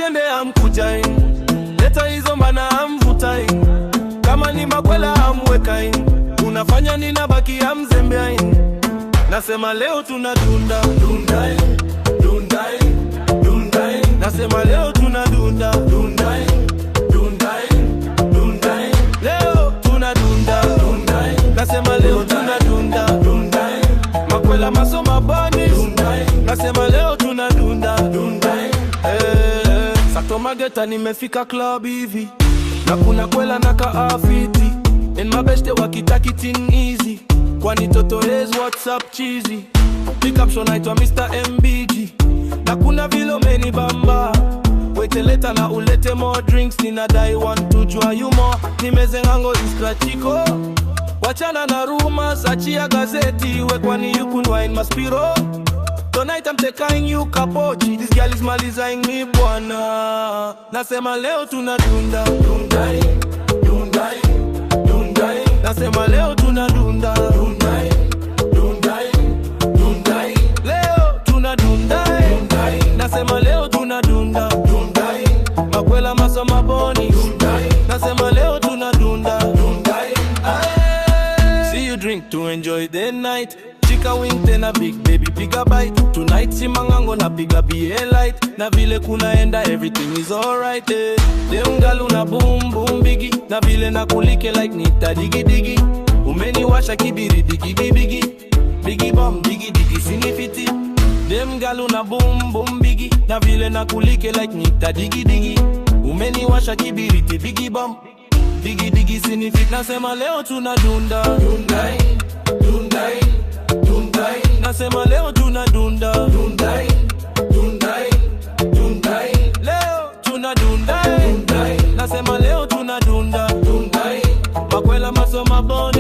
Machende amkujai, leta hizo mbana amvutai, kama ni makwela amwekai, unafanya nina baki ya mzembeai. Nasema leo tunadunda, dundai, dundai, dundai. Nasema leo tunadunda, dundai, dundai, dundai. Leo tunadunda, dundai. Nasema leo tunadunda, dundai. Makwela masoma bani, dundai. Nasema leo tunadunda, dundai. Sato mageta nimefika club hivi, na kuna kwela na kaafiti, in my best wakitaki ting easy, kwani toto is WhatsApp cheesy. Pick up show naitwa Mr. MBG, na kuna vilo meni bamba, wete leta na ulete more drinks, ninadai want to jua you more. Nimeze ngango iskrachiko, wachana na rumors, achia gazeti, we kwani you kun wine maspiro. Tonight I'm taking you kapochi, this girl is malizaing me bwana. Nasema leo tunadunda, dundai, dundai, dundai. Nasema leo tunadunda, dundai, dundai, dundai. Leo tunadundai, dundai. Nasema leo tunadunda, dundai. Makwela masoma boni, dundai. Nasema leo tunadunda, dundai. See you drink to enjoy the night. Chika wing tena big baby piga bite. Tonight si mangango na piga BA light. Na vile kunaenda everything is alright. Deungalu na boom boom bigi, na vile na kulike like nita digi digi. Umeniwasha kibiri digi bigi, bigi bomb digi digi sinifiti. Deungalu na boom boom bigi, na vile na kulike like nita digi digi. Umeniwasha kibiri bigi bomb digi digi sinifiti. Nasema leo tunadunda, dundai, dundai, dundai. Nasema leo tunadunda, dundai, dundai, dundai. Leo tunadunda, dundai. Nasema leo tunadunda, dundai. Makwela masoma boni.